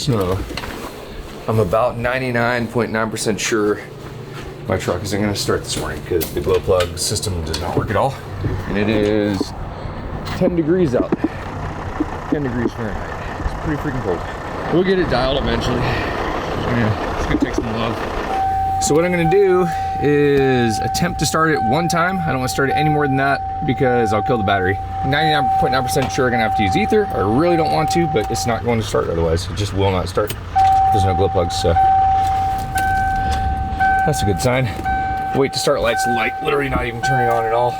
So I'm about 99.9% sure my truck isn't gonna start this morning because the glow plug system does not work at all. And it is 10 degrees out. 10 degrees Fahrenheit. It's pretty freaking cold. We'll get it dialed eventually. Yeah, it's gonna take some love. So what I'm gonna do is attempt to start it one time. I don't wanna start it any more than that because I'll kill the battery. 99.9% sure I'm gonna have to use ether. I really don't want to, but it's not going to start otherwise. It just will not start. There's no glow plugs, so that's a good sign. Wait to start light's light, literally not even turning on at all.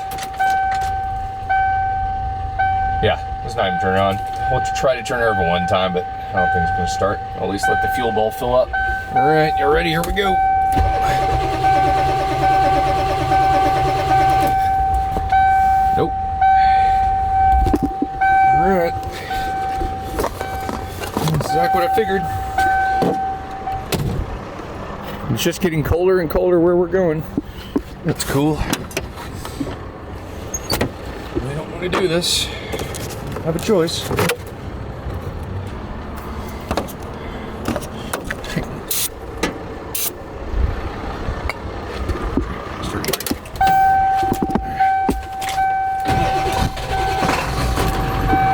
Yeah, it's not even turning on. We'll try to turn it over one time, but I don't think it's gonna start. I'll at least let the fuel bowl fill up. All right, you're ready, here we go. Nope. All right. That's exactly what I figured. It's just getting colder and colder where we're going. That's cool. Really don't want to do this. I have a choice.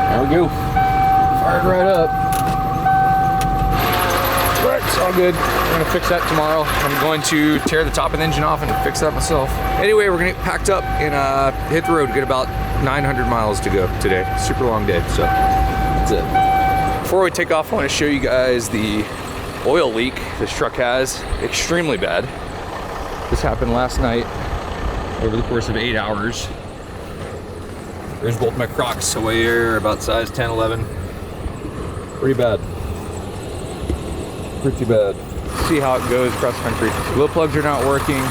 There we go. Fired right up. But it's all good. I'm gonna fix that tomorrow. I'm going to tear the top of the engine off and fix that myself. Anyway, we're gonna get packed up and hit the road. Get about 900 miles to go today. Super long day, so that's it. Before we take off, I want to show you guys the oil leak this truck has. Extremely bad. This happened last night over the course of 8 hours. There's both my Crocs away here, about size 10, 11. Pretty bad. Pretty bad. See how it goes cross country. Glow plugs are not working.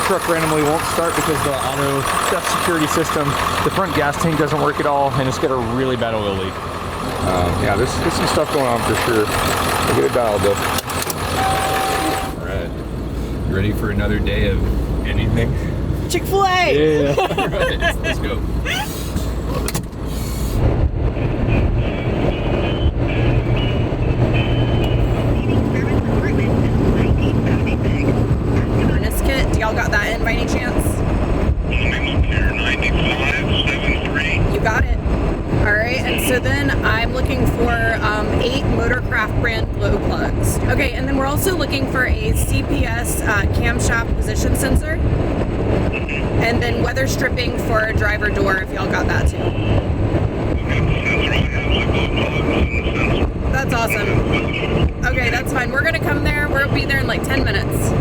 Truck randomly won't start because the auto theft security system. The front gas tank doesn't work at all, and it's got a really bad oil leak. Yeah, there's some stuff going on for sure. We'll get it dialed though. All right, you ready for another day of anything? Chick-fil-A! Yeah. All right, let's go. Y'all got that in by any chance? Name up here, 9573. You got it. All right, and so then I'm looking for 8 Motorcraft brand glow plugs. Okay, and then we're also looking for a CPS camshaft position sensor. And then weather stripping for a driver door if y'all got that too. That's awesome. Okay, that's fine. We're gonna come there. We'll be there in like 10 minutes.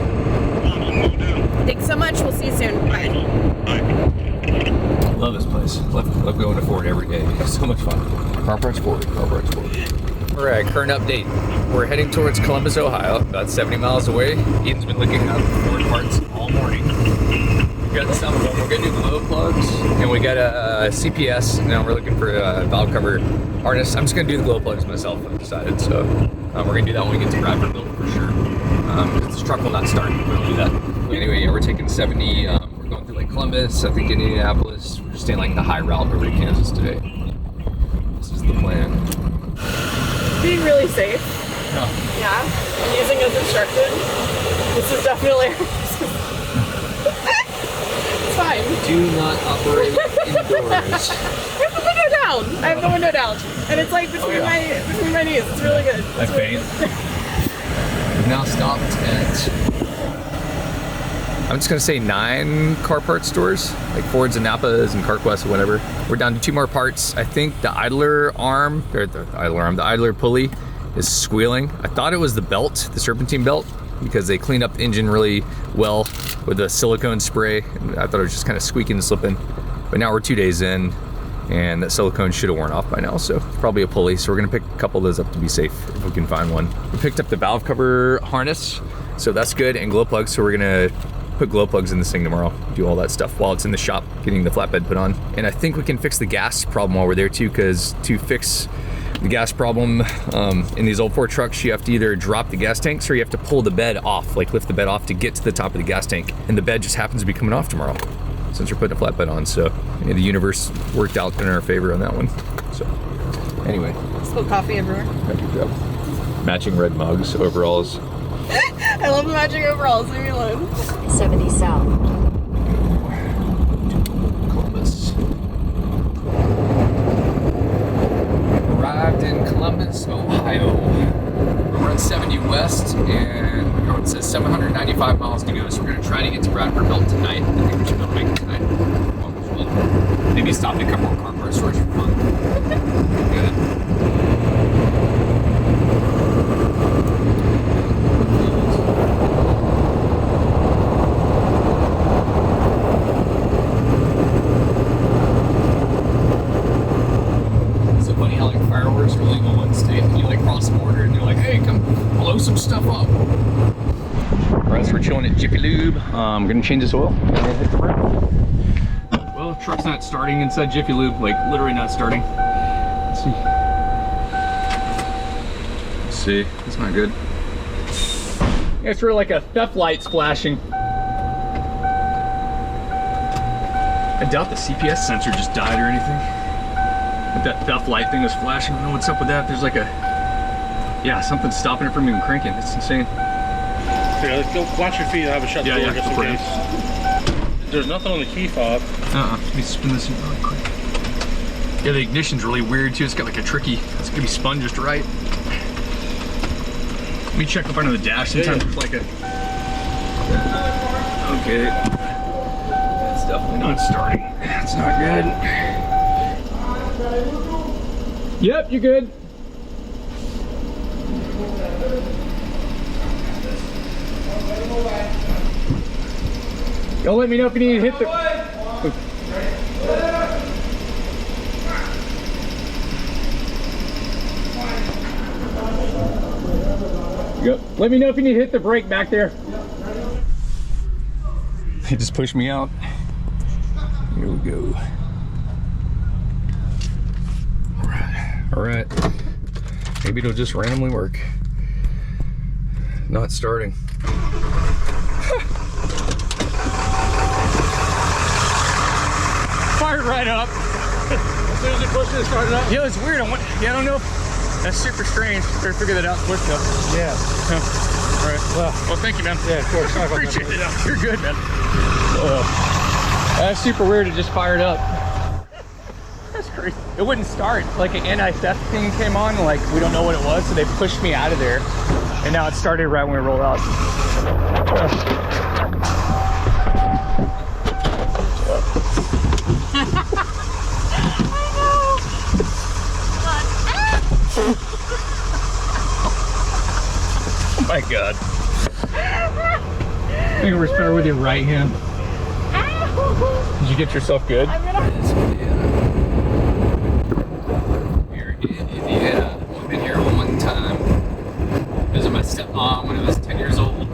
Thanks so much. We'll see you soon. Bye. Love this place. Love going to Ford every day. It's so much fun. Car parts Ford. Car parts Ford. All right, current update. We're heading towards Columbus, Ohio, about 70 miles away. Eden's been looking up Ford parts all morning. We got some of them. We're gonna do glow plugs, and we got a CPS. And now we're looking for a valve cover harness. I'm just gonna do the glow plugs myself, I've decided. So we're gonna do that when we get to Bradford for sure. This truck will not start if we don't do that. Anyway, yeah, we're taking 70. We're going through like Columbus, I think Indianapolis. We're just staying like the high route over to Kansas today. This is the plan. Being really safe. No. Yeah. I'm using as instructed. This is definitely. It's fine. Do not operate indoors. I have the window down. I have the window down, and it's like between my knees. It's really good. I faint. We've now stopped at, I'm just gonna say 9 car parts stores, like Fords and Napas and CarQuest or whatever. We're down to 2 more parts. I think the idler arm, or the idler pulley is squealing. I thought it was the belt, the serpentine belt, because they cleaned up the engine really well with a silicone spray. I thought it was just kind of squeaking and slipping. But now we're 2 days in, and that silicone should have worn off by now, so probably a pulley. So we're gonna pick a couple of those up to be safe if we can find one. We picked up the valve cover harness, so that's good, and glow plugs, so we're gonna put glow plugs in this thing tomorrow, do all that stuff while it's in the shop, getting the flatbed put on. And I think we can fix the gas problem while we're there too, because to fix the gas problem in these old Ford trucks, you have to either drop the gas tanks or you have to pull the bed off, like lift the bed off to get to the top of the gas tank. And the bed just happens to be coming off tomorrow since we're putting a flatbed on. So the universe worked out in our favor on that one. So anyway. Spill coffee everywhere. Good job. Matching red mugs, overalls. I love the matching overalls. Leave me alone. 70 south. Columbus. Arrived in Columbus, Ohio. We're on 70 west, and it says 795 miles to go. So we're gonna try to get to Bradford tonight. I think we should be able to make it tonight. Maybe stop at a couple more car parts stores for fun. Good. So funny how like fireworks are legal in one state, and you like cross the border, and they're like, "Hey, come blow some stuff up." Alright, so we're chilling at Jiffy Lube. I'm gonna change this oil. And then hit the road. Well, truck's not starting inside Jiffy Lube, like literally not starting. Let's see. Let's see, that's not good. Yeah, it's really like a theft light's flashing. I doubt the CPS sensor just died or anything. But that theft light thing was flashing. I don't know what's up with that. There's like a, yeah, something's stopping it from even cranking. It's insane. Here, let's go watch your feet. I have a shut the door just in okay. case. There's nothing on the key fob. Let me spin this in really quick. Yeah, the ignition's really weird too. It's got like a tricky, it's gonna be spun just right. Let me check up under the dash. Sometimes it's like a, okay. That's definitely not starting. That's not good. Yep, you're good. Y'all let me know if you need to hit the... Yep. Let me know if you need to hit the brake back there. He just pushed me out. Here we go. All right. Maybe it'll just randomly work. Not starting. Fired right up. As soon as you push it, started up. Yeah, it's weird. I don't know if that's super strange. Better figure that out quick though. Yeah. All right. Well, thank you, man. Yeah, of course. Sorry about that. Appreciate it. You're good, man. That's super weird. It just fired up. That's crazy. It wouldn't start. Like an anti-theft thing came on. Like we don't know what it was, so they pushed me out of there, and now it started right when we rolled out. Oh my god. I think we're better with your right hand. Did you get yourself good? We're in Indiana. I've been here one time. Visited my stepmom when I was 10 years old.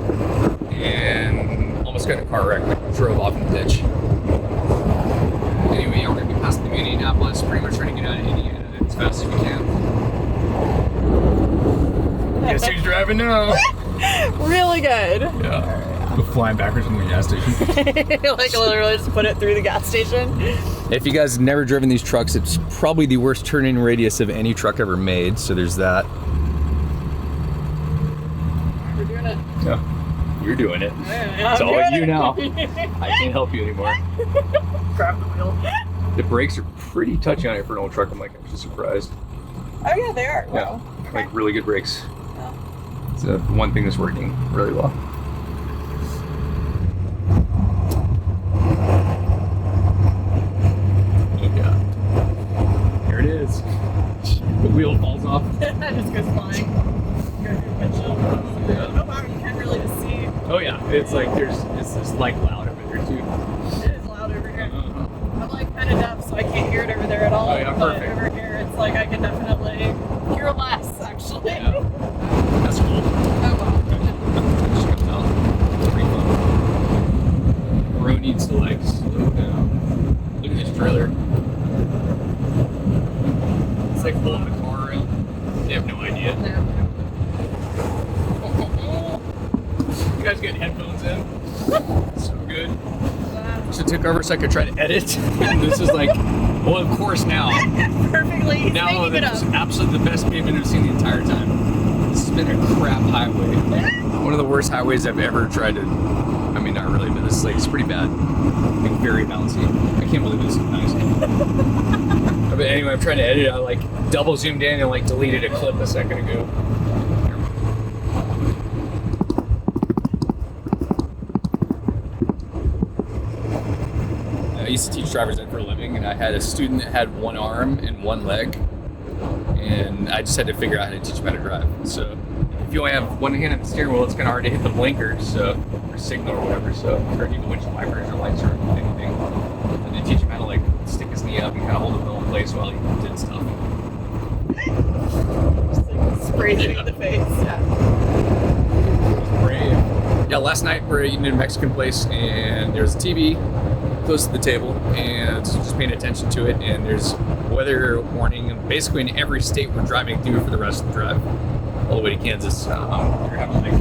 And almost got in a car wreck. Drove off in the ditch. Anyway, we're going to be passing through Indianapolis. Pretty much trying to get out of Indiana as fast as we can. Guess who's driving now? Really good. Yeah. We're flying backwards from the gas station. Like literally just put it through the gas station. If you guys have never driven these trucks, it's probably the worst turn-in radius of any truck ever made, so there's that. We're doing it. Yeah. You're doing it. Yeah, It's I'm all doing you it. now. I can't help you anymore. Grab the wheel. The brakes are pretty touchy on it for an old truck. I'm like actually surprised. Oh yeah, they are. Yeah. Wow. Like really good brakes. Yeah. It's one thing that's working really well. Yeah. Here it is. The wheel falls off. That just goes flying. Yeah. Oh wow, you can really just see. Oh yeah, it's like it's just like loud over there too. It is loud over here. I'm like kind of deaf, so I can't hear it over there at all. Oh, yeah, but perfect. over here, it's like I can definitely hear less actually. Yeah. That's cool. Oh wow. It just comes out. It's pretty fun. Road needs to like slow down. Look at this trailer. It's like pulling the car around. They have no idea. You guys get headphones in? So good. So it took over so I could try to edit. And this is like, well, of course now. Perfectly. He's Now making it that's up. absolutely the best pavement I've seen the entire time. This is been a crap highway. One of the worst highways I've ever tried to. I mean, not really, but this like it's pretty bad. Like very bouncy. I can't believe this is nice. But anyway, I'm trying to edit. I like double zoomed in and like deleted a clip a second ago. I used to teach driver's ed for a living, and I had a student that had one arm and one leg, and I just had to figure out how to teach him how to drive. So if you only have one hand on the steering wheel, it's kind of hard to hit the blinker, so or signal or whatever. So or even windshield wipers or lights or anything. And then teach him how to like stick his knee up and kind of hold the wheel in place while he did stuff. Just like sprayed you in the face. Yeah. Brave. Yeah, last night we're eating in a Mexican place, and there's a TV close to the table, and just paying attention to it, and there's weather warning basically in every state we're driving through for the rest of the drive, all the way to Kansas. We're having like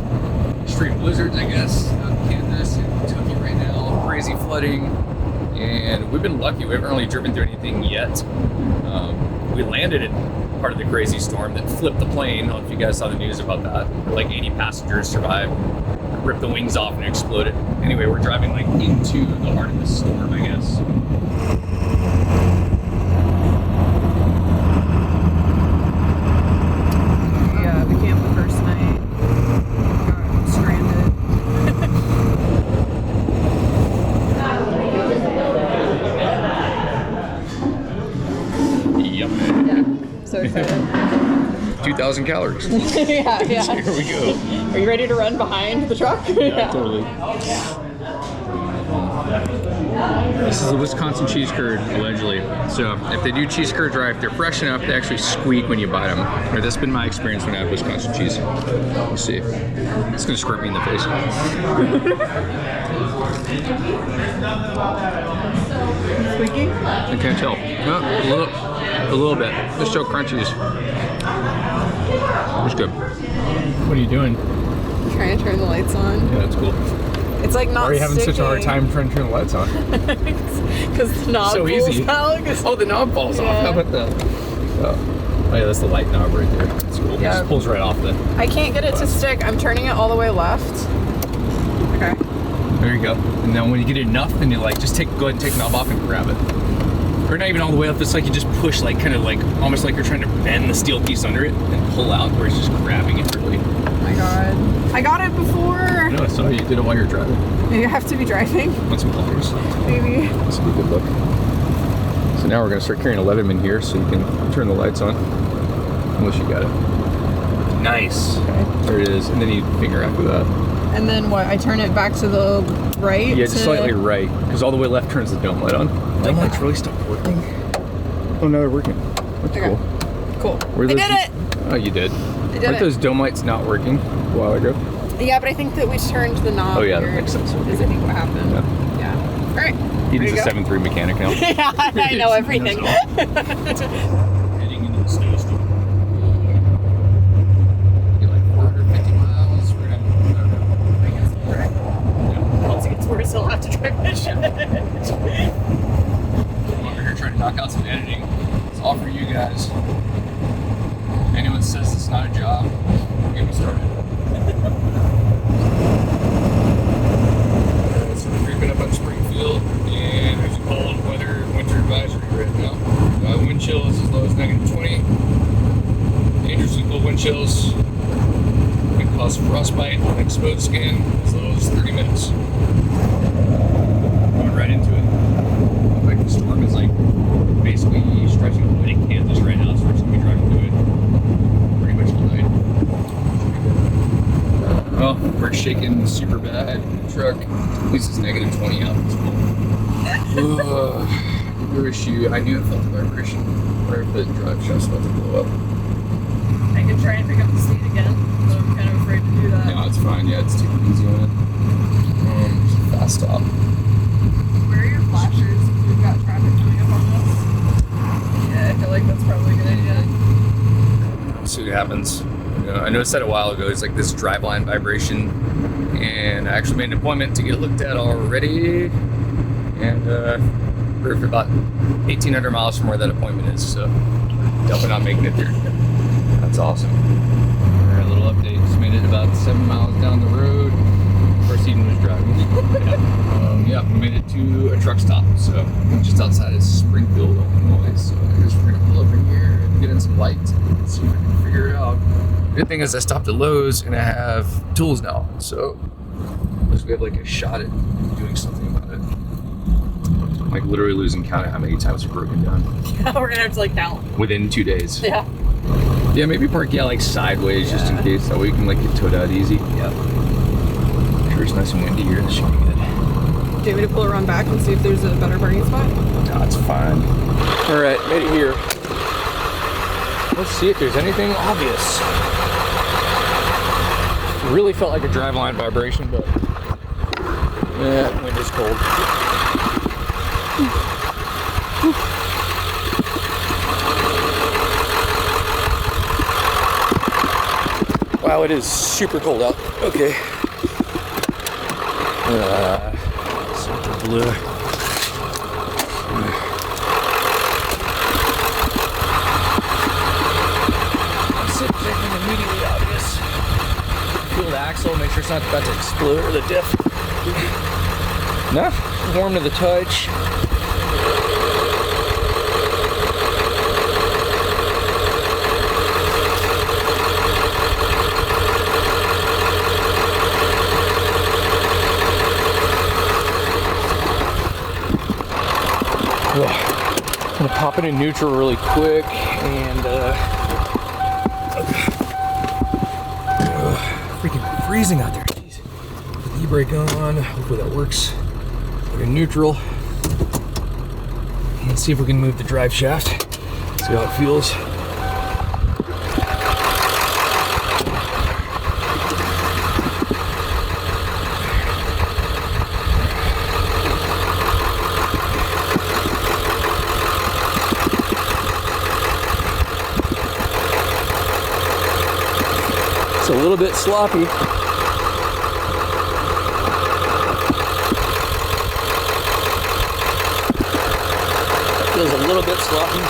extreme blizzards, I guess, out in Kansas and Kentucky right now, crazy flooding, and we've been lucky. We haven't really driven through anything yet. We landed in part of the crazy storm that flipped the plane. I don't know if you guys saw the news about that. Like 80 passengers survived, ripped the wings off and exploded. Anyway, we're driving like into the heart of the storm, I guess. Yeah, we camped the first night. Got stranded. Yep. Yeah, so excited. 2,000 calories. Yeah. Here we go. Are you ready to run behind the truck? Yeah, totally. This is a Wisconsin cheese curd, allegedly. So if they do cheese curds right, if they're fresh enough, they actually squeak when you bite them. Or that's been my experience when I have Wisconsin cheese. Let's see. It's gonna squirt me in the face. Squeaky? I can't tell. Oh, a little bit. It's still crunchies. It's good. What are you doing? Trying to turn the lights on. Yeah, that's cool. It's like not. Why are you having such a hard time trying to turn the lights on? Because the knob So falls easy. out. Oh, the knob falls off. How about that? Oh yeah, that's the light knob right there. That's cool. Yeah. It just pulls right off the. I can't get it to stick. I'm turning it all the way left. Okay. There you go. And then when you get enough, then you like just go ahead and take the knob off and grab it. Or not even all the way up. It's like you just push, like kind of like almost like you're trying to bend the steel piece under it and pull out, where it's just grabbing it really. Oh my god. I got it before. No, I saw you did it while you're driving. You have to be driving. Want some colors? Maybe. This will be a good look. So now we're gonna start carrying a Leatherman here, so you can turn the lights on. Unless you got it. Nice. Okay. There it is, and then you finger after that. And then what? I turn it back to the right? Yeah, just slightly right, because all the way left turns the dome light on. Dome lights really stopped working. Oh, no, they're working. That's Okay. cool. Cool. I did it! Oh, you did? I did Weren't it. those dome lights not working a while ago? Yeah, but I think that we turned the knob. Oh, yeah, that here, makes sense. Is I think what happened. Yeah. All right. He's a 7.3 mechanic now. Yeah, I know everything. Heading into the snowstorm. Get like 450 miles. We're gonna, I guess we'll drive. Once it gets worse, I'll have to drive the shit. I'm over here trying to knock out some editing. It's all for you guys. If anyone says it's not a job, get me started. So we're creeping up on Springfield, and there's a cold weather winter advisory right now. Wind chills as low as -20. Dangerously cold wind chills can cause frostbite and exposed skin as low as 30 minutes. Going right into it. Like the storm is like basically stretching all the way to Kansas right now, so we're just gonna be driving through it pretty much all night. Oh, we're shaking super bad in the truck. At least it's -20 out. Your issue. I knew it felt the vibration. Or if the drive shaft's about to blow up. I can try and pick up the speed again, but I'm kind of afraid to do that. No, it's fine. Yeah, it's too easy on it. Fast stop. Where are your flashers if we've got traffic coming up on this? Yeah, I feel like that's probably a good idea. See what happens. You know, I noticed that a while ago. It's like this driveline vibration, and I actually made an appointment to get looked at already, and we're about 1,800 miles from where that appointment is, so definitely not making it there. That's awesome. All right, a little update. it about 7 miles down the road. First Eden was driving. Yeah, we made it to a truck stop. So just outside of Springfield, Illinois. So I guess we're gonna pull up in here and get in some light and see if we can figure it out. Good thing is I stopped at Lowe's and I have tools now. So at least we have like a shot at doing something about it. I'm like literally losing count of how many times we've broken down. Yeah, we're gonna have to like count. Within 2 days. Yeah. Yeah, maybe park like sideways just in case. That way you can like get towed out easy. Yep. Sure, it's nice and windy here. This should be good. Do you want me to pull around back and see if there's a better parking spot? No, it's fine. All right, made it here. Let's see if there's anything obvious. Really felt like a driveline vibration, but yeah, wind is cold. Wow, it is super cold out. Okay. Super blue. Sit checking immediately obvious. Feel the axle, make sure it's not about to explode, or the diff. No, warm to the touch. I'm gonna pop it in neutral really quick and freaking freezing out there. Jeez. Put the e-brake on. Hopefully that works. Put it in neutral. And see if we can move the drive shaft. See how it feels. It's a little bit sloppy. Feels a little bit sloppy.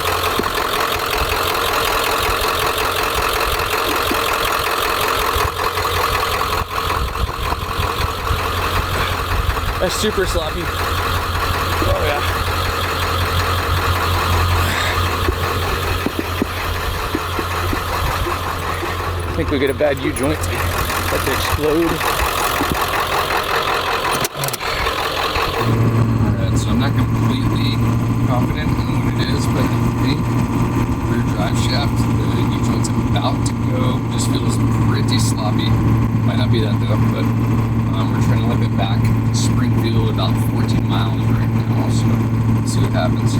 That's super sloppy. Oh yeah. I think we get a bad U-joint about to explode. Alright, so I'm not completely confident in what it is, but the rear drive shaft, the U-joint's about to go. Just feels pretty sloppy. Might not be that though, but we're trying to limp it back to Springfield, about 14 miles right now, so let's see what happens.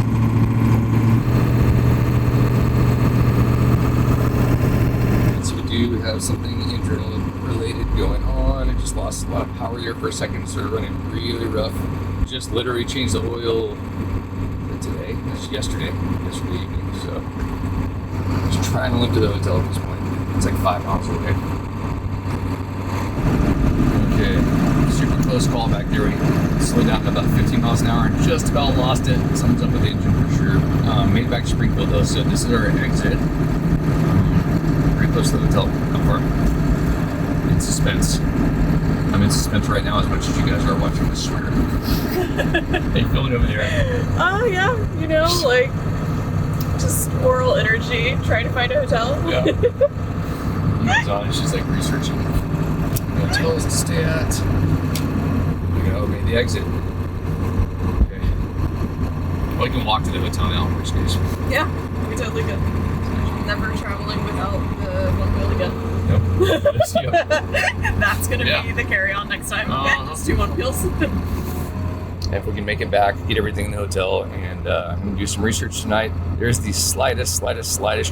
Do have something internal related going on. I just lost a lot of power there for a second, started running really rough. Just literally changed the oil today, that's yesterday evening, so just trying to limp to the hotel at this point. It's like 5 miles away. Okay, super close call back there. We slowed down to about 15 miles an hour and just about lost it. Something's up with the engine for sure. Made it back to Springfield though, so this is our exit. Close to the hotel. How far? In suspense. I'm in suspense right now as much as you guys are watching this sweater. How you feeling over there? Oh yeah, you know, like just moral energy, trying to find a hotel. Yeah. She's on. She's like researching hotels to stay at. There we go. Okay, the exit. Okay. Well, I can walk to the hotel now, in which case. Yeah, we totally could. Never traveling without the one wheel again. Nope. That's gonna be the carry-on next time. Let's do one wheels. If we can make it back, get everything in the hotel, and I'm gonna do some research tonight. There's the slightest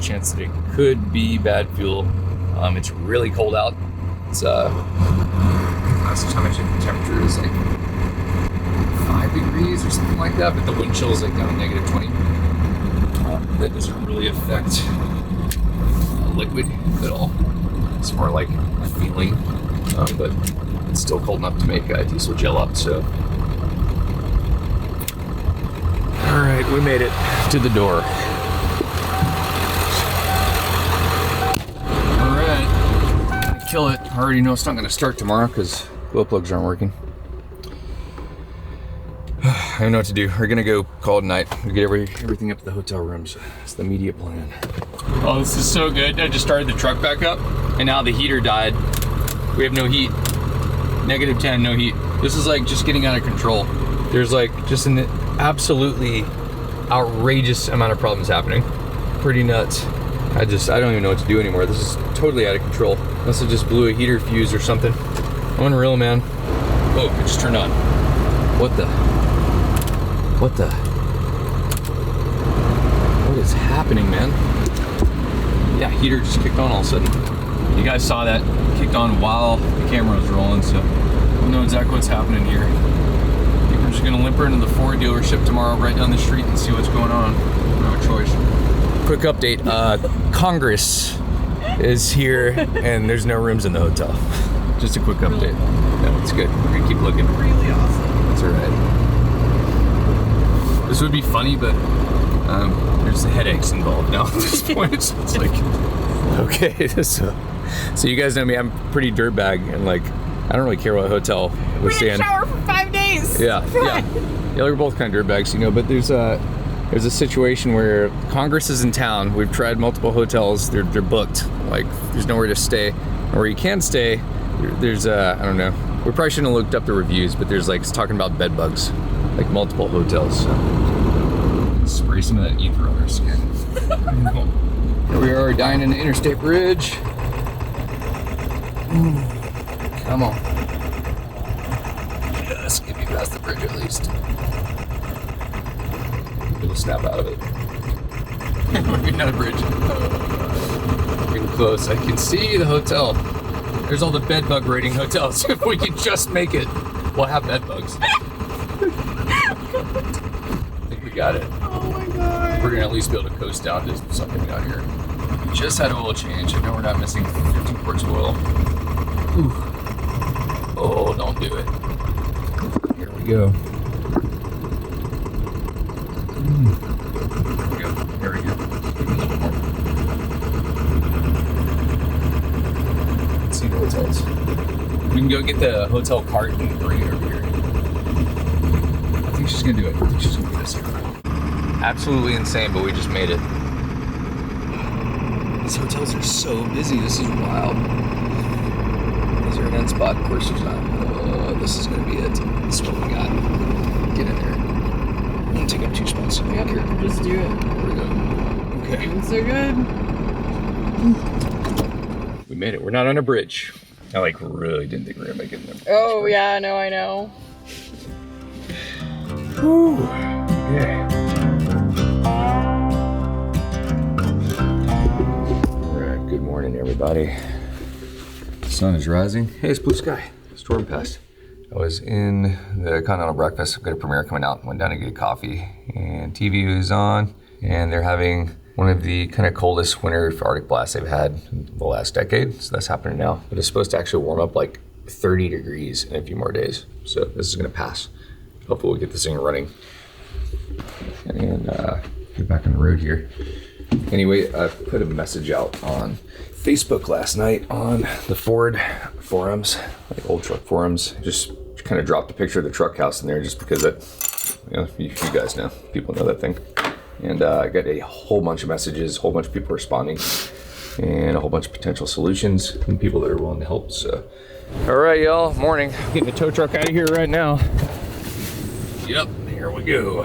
chance that it could be bad fuel. It's really cold out. It's last time I checked the temperature is like 5 degrees or something like that, but the wind chill is like down to -20. That doesn't really affect liquid at all. It's more like a feeling, but it's still cold enough to make diesel gel up. So, all right, we made it to the door. All right, kill it. I already know it's not gonna start tomorrow because glow plugs aren't working. I don't know what to do. We're gonna go call it night. We get everything up to the hotel rooms. It's the immediate plan. Oh, this is so good. I just started the truck back up, and now the heater died. We have no heat. -10, no heat. This is like just getting out of control. There's like just an absolutely outrageous amount of problems happening. Pretty nuts. I don't even know what to do anymore. This is totally out of control. Unless it just blew a heater fuse or something. Unreal, man. Oh, it just turned on. What the? What is happening, man? Yeah, heater just kicked on all of a sudden. You guys saw that kicked on while the camera was rolling, so we'll know exactly what's happening here. I think we're just gonna limper into the Ford dealership tomorrow right down the street and see what's going on. No choice. Quick update, Congress is here and there's no rooms in the hotel. Just a quick update. No, it's good. We're gonna keep looking. Really awesome. That's all right. This would be funny, but there's headaches involved now at this point. So it's like, okay, so you guys know me, I'm pretty dirtbag, and like, I don't really care what hotel we're staying. We didn't shower for 5 days. Yeah. We're both kind of dirtbags, you know, but there's a situation where Congress is in town. We've tried multiple hotels, they're booked. Like, there's nowhere to stay. Or where you can stay, there's I don't know. We probably shouldn't have looked up the reviews, but there's like, it's talking about bed bugs. Like multiple hotels. So. Spray some of that ether on our skin. Here we are, dying in the interstate bridge. Come on. Just get me past the bridge at least. It'll snap out of it. We're getting out of bridge. Getting close. I can see the hotel. There's all the bed bug rating hotels. If we can just make it, we'll have bed bugs. I think we got it. Oh my god. We're gonna at least be able to coast down to something out here. We just had oil change. I know we're not missing 15 quarts of oil. Ooh. Oh, don't do it. Here we go. There we go. Give me a little more. Let's see the hotels. We can go get the hotel cart and bring it over here. I think she's gonna do it. I think she's gonna do this here. Absolutely insane, but we just made it. These hotels are so busy. This is wild. Is there an end spot? Of course there's not. This is gonna be it. This is what we got. Get in there. I'm gonna take up 2 spots. Yep, just do it. There we go. Okay. It's so good. We made it. We're not on a bridge. I like really didn't think we were gonna make it in there. Oh yeah, no, I know. Whew. Yeah. Alright, good morning everybody. The sun is rising. Hey, it's blue sky. Storm passed. I was in the Continental Breakfast. I've got a premiere coming out. Went down to get a coffee and TV was on, and they're having one of the kind of coldest winter Arctic blasts they've had in the last decade. So that's happening now. But it's supposed to actually warm up like 30 degrees in a few more days. So this is gonna pass. Hopefully we'll get this thing running and get back on the road here. Anyway, I put a message out on Facebook last night on the Ford forums, like old truck forums. Just kind of dropped a picture of the truck house in there just because it, you know, you guys know, people know that thing. And I got a whole bunch of messages, a whole bunch of people responding, and a whole bunch of potential solutions and people that are willing to help. So, all right, y'all, morning. Getting the tow truck out of here right now. Yep, here we go.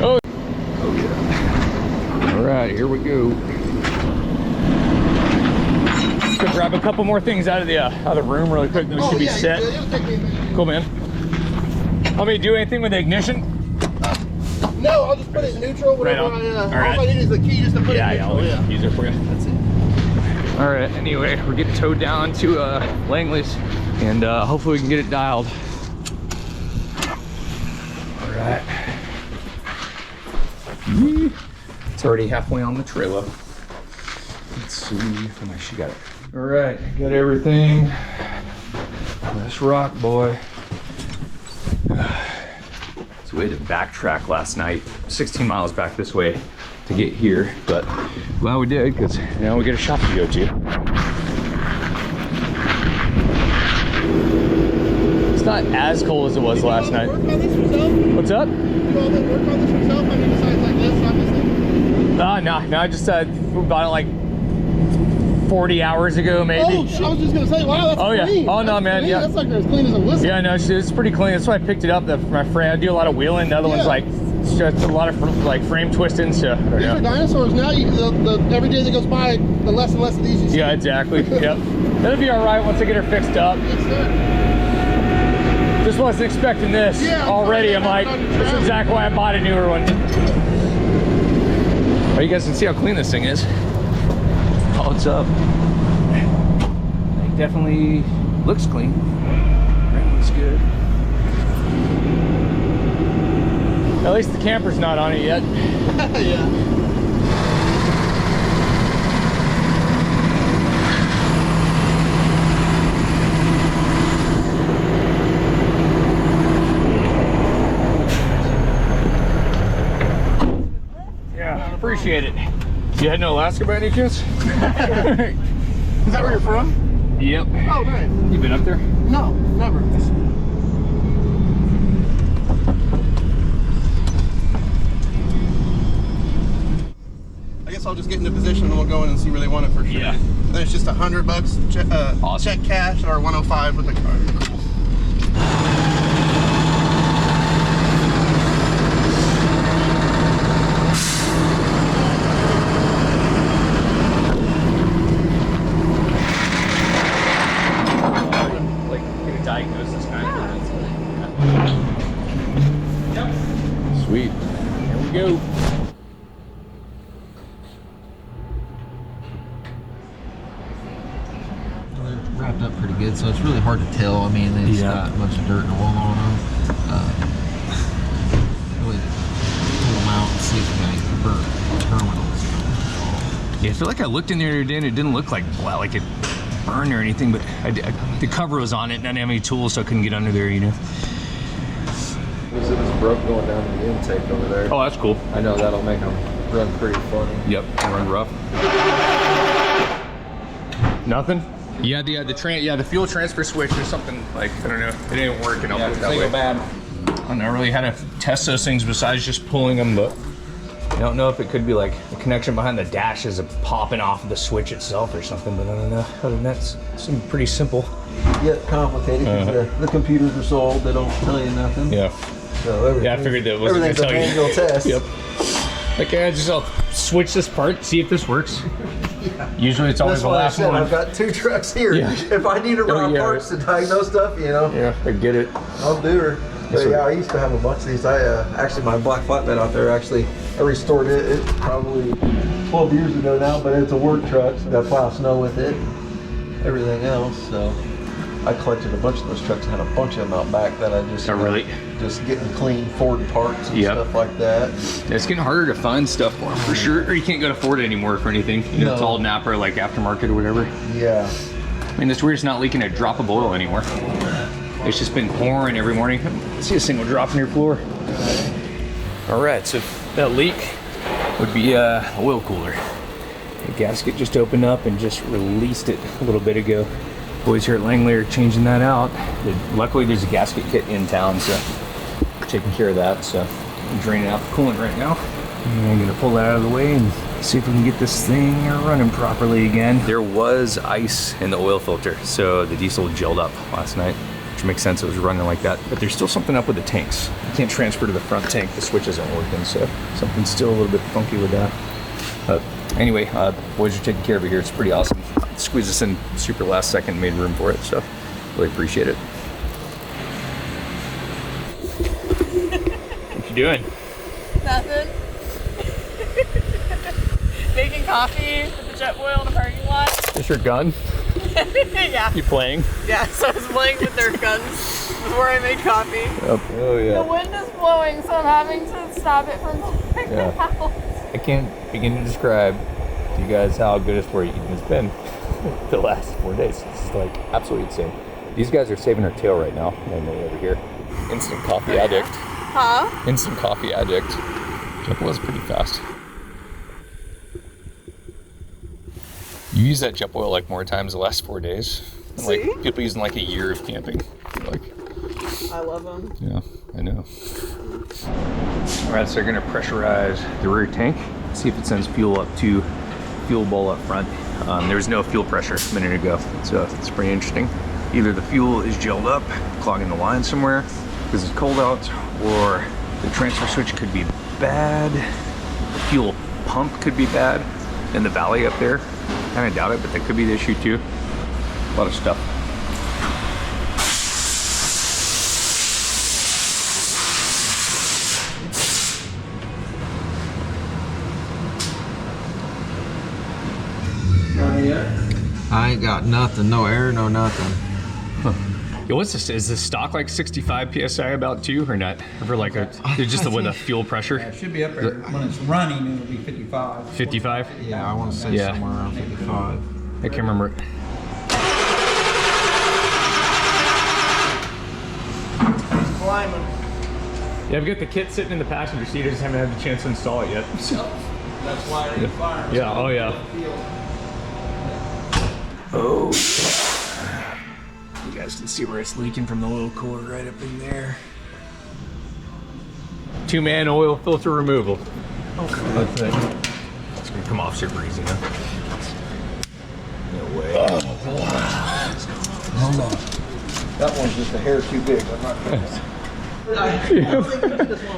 Oh yeah. All right, here we go. Gonna grab a couple more things out of the room really quick. Those should be set. Cool, man. Want me to do anything with the ignition? No, I'll just put it in neutral. Whatever. Right All I need is the key just to put it in neutral. I'll use it for you. That's it. All right. Anyway, we're getting towed down to Langley's, and hopefully we can get it dialed. All right. It's already halfway on the trailer. Let's see how much she got it. All right, got everything. Let's rock, boy. So we had to backtrack last night, 16 miles back this way, to get here, but glad we did because now we got a shop to go to. It's not as cold as it was last night. Work on this yourself? What's up? You do all the work on this yourself? I mean, besides like this, obviously. No, I just we bought it like 40 hours ago, maybe. Oh, I was just gonna say, wow, that's clean. Yeah. Oh, no, That's man, clean. yeah. That's like as clean as a whistle. Yeah, no, it's pretty clean. That's why I picked it up. My friend, I do a lot of wheeling. The other one's like, it's just a lot of like frame twisting, so. These are dinosaurs now. Every day that goes by, the less and less of these you see. Yeah, exactly. Yep. That'll be all right once I get her fixed up. Yes, sir. Just wasn't expecting this already. I'm like, that's exactly why I bought a newer one. Well, you guys can see how clean this thing is. Oh, what's up? It definitely looks clean. Right, looks good. At least the camper's not on it yet. Yeah. Appreciate it. You heading to Alaska by any chance? Is that where you're from? Yep. Oh, nice. You been up there? No, never. I guess I'll just get into position and we'll go in and see where they want it for sure. Yeah. Then it's just $100 check cash or 105 with the card. Sweet. Here we go. They're wrapped up pretty good, so it's really hard to tell. I mean, they've got a bunch of dirt and oil on them. Really pull them out and see if they got any burnt terminals. Yeah, I feel like I looked in there today and it didn't look like it burned or anything, but the cover was on it and I didn't have any tools, so I couldn't get under there, you know. It was broke going down to the intake over there. Oh, that's cool. I know that'll make them run pretty funny. Yep, run rough. Nothing? Yeah, the fuel transfer switch or something, like, I don't know, it didn't work and I'll put it that way. Bad. I don't know really how to test those things besides just pulling them, but I don't know if it could be like the connection behind the dash is popping off of the switch itself or something, but I don't know. Other than that, it seems pretty simple. Get complicated because the computers are so old, they don't tell you nothing. Yeah. So Yeah, I figured that wasn't everything's a gonna tell you. manual test. Yep. Okay, I'll switch this part, see if this works. Usually it's always That's the why I last said one. I've got 2 trucks here. Yeah. If I need to run parts to diagnose stuff, you know, Yeah, I get it. I'll do her. But yeah, I used to have a bunch of these. Actually, my black flatbed out there, I restored it. It's probably 12 years ago now, but it's a work truck, so I got plow snow with it, everything else. So I collected a bunch of those trucks and had a bunch of them out back that I just just getting clean Ford parts and stuff like that. It's getting harder to find stuff for sure. Or you can't go to Ford anymore for anything. You know, it's all Napa, like aftermarket or whatever. Yeah. I mean, it's weird. It's not leaking a drop of oil anymore. It's just been pouring every morning. I don't see a single drop in your floor. All right, so that leak would be a oil cooler. The gasket just opened up and just released it a little bit ago. Boys here at Langley are changing that out. Luckily, there's a gasket kit in town, so we're taking care of that. So I'm draining out the coolant right now. And I'm gonna pull that out of the way and see if we can get this thing running properly again. There was ice in the oil filter, so the diesel gelled up last night, which makes sense, it was running like that. But there's still something up with the tanks. You can't transfer to the front tank, the switch isn't working, so something's still a little bit funky with that. Anyway, boys are taking care of it here, it's pretty awesome. Squeezed this in super last second, made room for it, so really appreciate it. What you doing? Nothing. Making coffee with the jet boil in the parking lot. Is your gun? Yeah. You playing? Yeah, so I was playing with their guns before I made coffee. Yep. Oh yeah. The wind is blowing, so I'm having to stop it from blowing out. I can't begin to describe to you guys how good a sport eating has been the last 4 days. It's like absolutely insane. These guys are saving our tail right now, and they're over here. Instant coffee addict. Huh? Instant coffee addict. That was pretty fast. We've used that Jet oil like more times the last 4 days. And, like people using like a year of camping. Like, I love them. yeah, I know. All right, so they're gonna pressurize the rear tank, see if it sends fuel up to fuel bowl up front. There was no fuel pressure a minute ago, so it's pretty interesting. Either the fuel is gelled up, clogging the line somewhere because it's cold out, or the transfer switch could be bad, the fuel pump could be bad in the valley up there. Kind of doubt it, but that could be the issue too. A lot of stuff. I ain't got nothing, no air, no nothing. Yo, what's this? Is this stock like 65 PSI about too, or not? For like a, just with a fuel pressure? Yeah, it should be up there. When it's running, it'll be 55. 55? Yeah, I want to say somewhere around 55. I can't remember. It's climbing. Yeah, I've got the kit sitting in the passenger seat. I just haven't had the chance to install it yet. That's why it ain't firing. Yeah, oh yeah. Oh. You guys can see where it's leaking from the oil cooler right up in there. 2-man oil filter removal. Okay. That's it. It's gonna come off super easy, huh? No way. Oh, Hold on. That one's just a hair too big. I'm not gonna.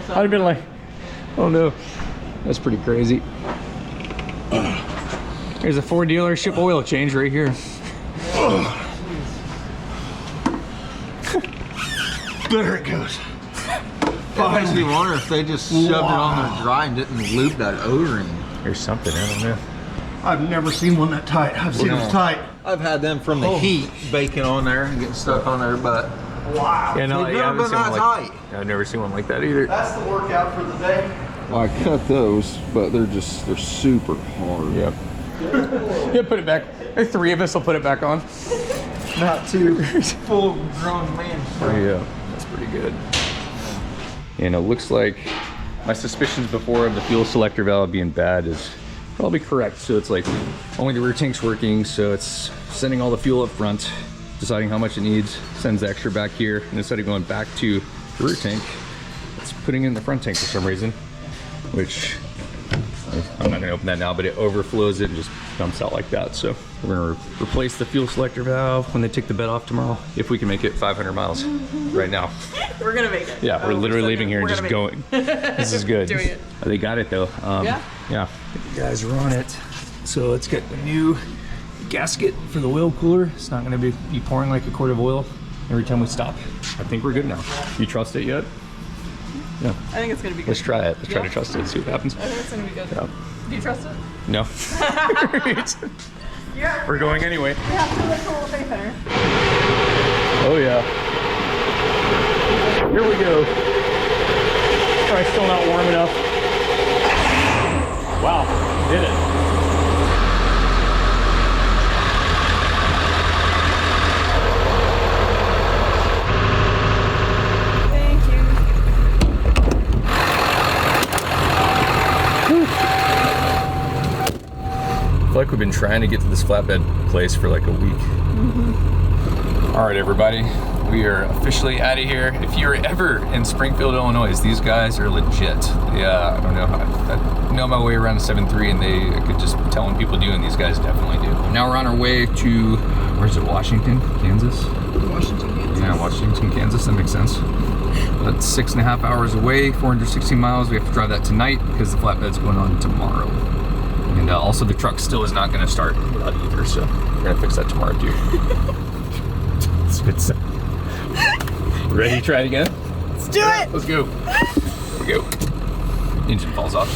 I'd have been like, oh no. That's pretty crazy. There's a Ford dealership oil change right here. There it goes. It makes me wonder if they just shoved it on there dry and didn't lube that O-ring. There's something, I don't know. I've never seen one that tight. I've seen them tight. I've had them from the heat baking on there and getting stuck on there, but Wow. Yeah, no, they've yeah, never been that tight. I've never seen one like that either. That's the workout for the day. I cut those, but they're super hard. Yep. Yeah, put it back. The 3 of us will put it back on. Not too full grown man. Yeah, that's pretty good. And it looks like my suspicions before of the fuel selector valve being bad is probably correct. So it's like only the rear tank's working, so it's sending all the fuel up front, deciding how much it needs, sends the extra back here, and instead of going back to the rear tank, it's putting it in the front tank for some reason, which I'm not gonna open that now, but it overflows it and just dumps out like that. So we're gonna replace the fuel selector valve when they take the bed off tomorrow, if we can make it 500 miles right now. We're gonna make it. Yeah, we're literally leaving here and just going. This is good. Doing it. They got it though. Yeah? Yeah, you guys are on it. So let's get the new gasket for the oil cooler. It's not gonna be pouring like a quart of oil every time we stop. I think we're good now. You trust it yet? Yeah. I think it's gonna be good. Let's try it. Let's try to trust it, see what happens. I think it's gonna be good. Yeah. Do you trust it? No. Yeah. We're going anyway. We have to look a little faith in her. Oh yeah. Here we go. Probably still not warm enough. Wow, did it. Thank you. I feel like we've been trying to get to this flatbed place for like a week. All right, everybody, we are officially out of here. If you're ever in Springfield, Illinois, these guys are legit. Yeah, I don't know how, I know my way around a 7.3 and I could just tell when people do, and these guys definitely do. Now we're on our way to, where's it, Washington, Kansas? Washington, Kansas. Yeah, Washington, Kansas, that makes sense. That's 6.5 hours away, 460 miles. We have to drive that tonight because the flatbed's going on tomorrow. And also the truck still is not gonna start without either, so we're gonna fix that tomorrow too. It's good stuff. Ready to try it again? Let's do it! Let's go. Here we go. Engine falls off.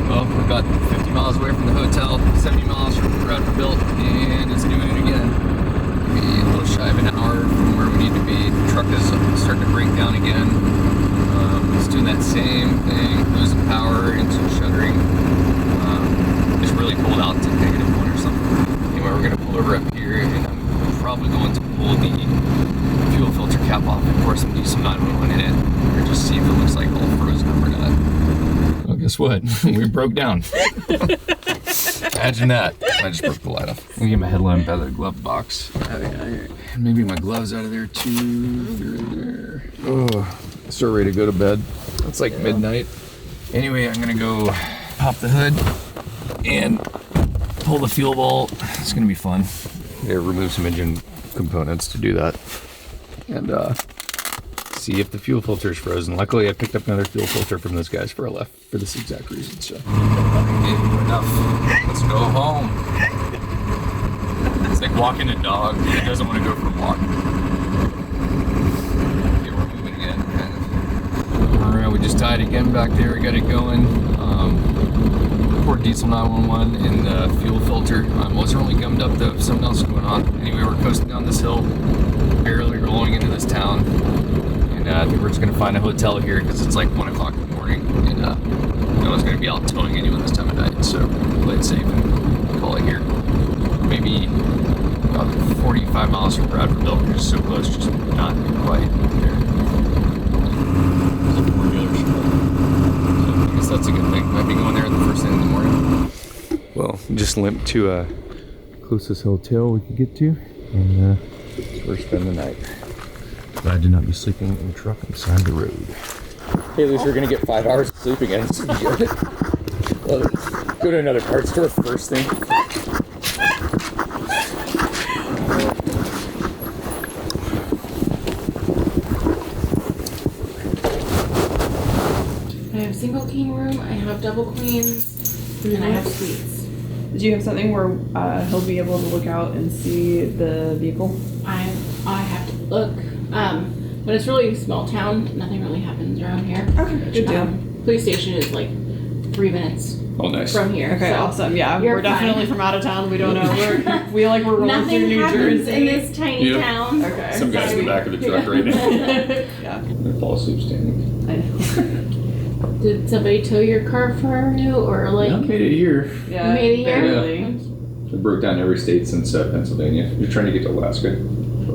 Well, we're about 50 miles away from the hotel, 70 miles from Bradford, and it's doing it again. Be a little shy of an hour from where we need to be. The truck is starting to break down again. It's doing that same thing, losing power, engine shuddering. It's really pulled out to -1 or something. guess what? We broke down. Imagine that. I just broke the light off. Let me get my headlamp out of the glove box. Oh, yeah. Maybe my gloves out of there too. They're there. Oh, so ready to go to bed. It's like midnight. Anyway, I'm gonna go pop the hood and pull the fuel bolt. It's gonna be fun. Yeah, remove some engine components to do that. And see if the fuel filter is frozen. Luckily, I picked up another fuel filter from those guys for a left for this exact reason. So enough. Let's go home. It's like walking a dog. It doesn't want to go for a walk. Okay, we're moving again. All right, we just tied again back there. We got it going. Ford Diesel 911 in the fuel filter. Wasn't really gummed up though. Something else going on. Anyway, we're coasting down this hill, barely rolling into this town. And I think we're just gonna find a hotel here because it's like 1 o'clock in the morning, and no one's gonna be out towing anyone this time of night. So play it safe and call it here. Maybe about 45 miles from Bradfordville, which is so close, just not quite there. There's a Ford dealership. So I guess that's a good thing. Might be going there the first thing in the morning. Well, just limped to closest hotel we could get to, and we're spending the night. Glad to not be sleeping in the truck on the side of the road. Hey, at least we're gonna get 5 hours of sleep again. This is good. Well, go to another parts store first thing. I have single king room, I have double queens, and I have suites. Do you have something where he'll be able to look out and see the vehicle? I have to look. But it's really a small town. Nothing really happens around here. Okay, good deal. Police station is like 3 minutes from here. Okay, so awesome. Yeah, you're we're definitely fine. from out of town. We don't know. We feel like we're rolling through New Nothing happens Jersey. in this tiny town. Okay. Some guy's in the back of the truck right now. Yeah. They fall asleep standing. I know. Did somebody tow your car for you, or like? I made it here. Yeah, Made it here? barely. I broke down every state since Pennsylvania. You're trying to get to Alaska.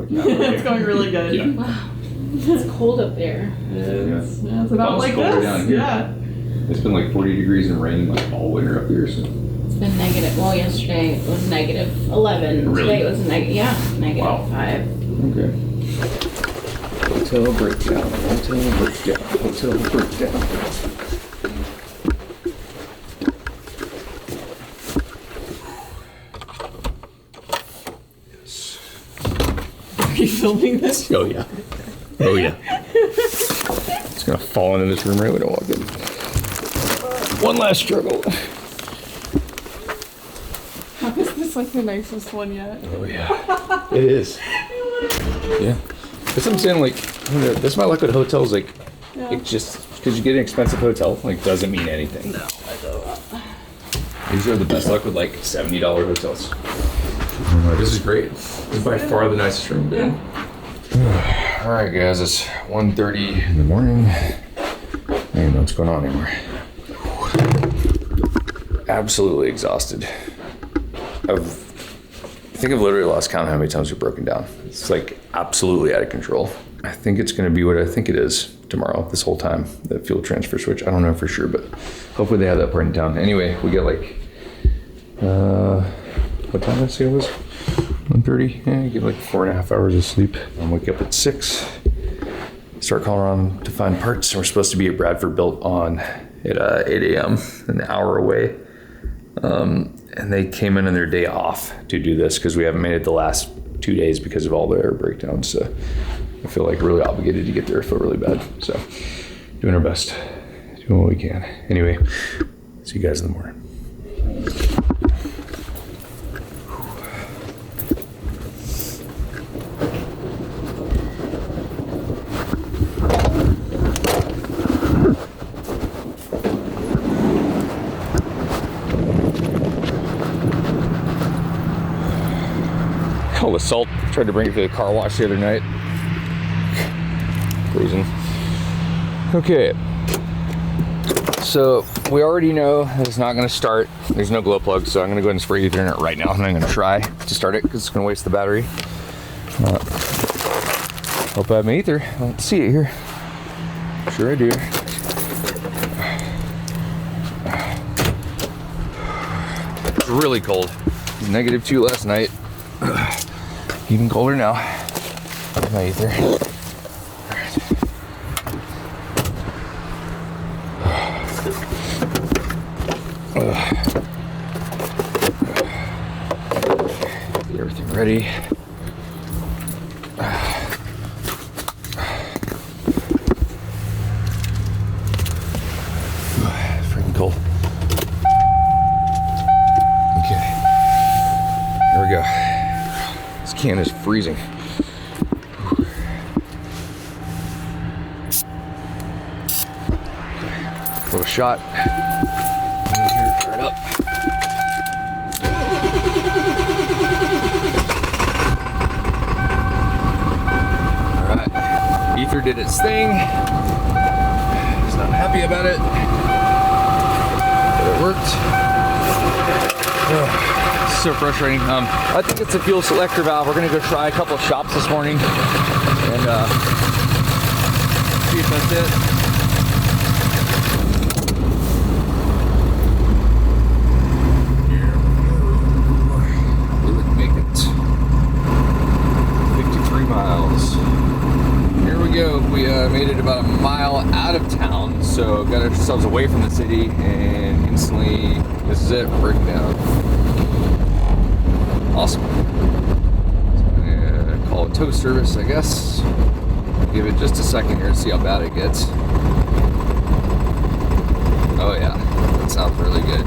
It's going really good. Yeah. Wow, it's cold up there. It's about Almost like colder this. down here. Yeah. It's been like 40 degrees and rain like all winter up here. So. It's been negative. Well, yesterday it was negative 11. Really? Today it was negative Wow. 5. Okay. Hotel breakdown. Hotel breakdown. Hotel breakdown. Are you filming this? Oh yeah. Oh yeah. It's gonna fall into this room right when I walk in. One last struggle. How is this like the nicest one yet? Oh yeah. It is. Yeah. That's what I'm saying, like, that's my luck with hotels, like, it just, because you get an expensive hotel, like, doesn't mean anything. No, I don't. These are the best luck with, like, $70 hotels. This is great. This is by far the nicest room. Yeah. All right, guys, it's 1:30 in the morning. I don't even know what's going on anymore. Absolutely exhausted. I think I've literally lost count of how many times we've broken down. It's like absolutely out of control. I think it's gonna be what I think it is tomorrow, this whole time, the fuel transfer switch. I don't know for sure, but hopefully they have that part in town. Anyway, we got like, what time did I say it was? 1:30, yeah, you get like 4.5 hours of sleep. I'll wake up at 6, start calling around to find parts. We're supposed to be at Bradford Built on at 8 a.m., an hour away. And they came in on their day off to do this because we haven't made it the last 2 days because of all the air breakdowns. So I feel like really obligated to get there. I feel really bad. So doing our best, doing what we can. Anyway, see you guys in the morning. All the salt, tried to bring it to the car wash the other night. Freezing. Okay. So we already know that it's not gonna start. There's no glow plug, so I'm gonna go ahead and spray ether in it right now, and I'm gonna try to start it because it's gonna waste the battery. Hope I have my ether. Let's see it here. Sure I do. It's really cold. It was -2 last night. Even colder now. My ether. Get everything ready. Freaking cold. Okay. There we go. This can is freezing. Little shot. Right up. Alright. Ether did its thing. He's not happy about it. But it worked. Ugh, so frustrating. I think it's a fuel selector valve. We're gonna go try a couple of shops this morning and see if that's it. We made it about a mile out of town, so got ourselves away from the city, and instantly, this is it, breaking down. Awesome. So I'm gonna call it tow service, I guess. Give it just a second here to see how bad it gets. Oh yeah, that sounds really good.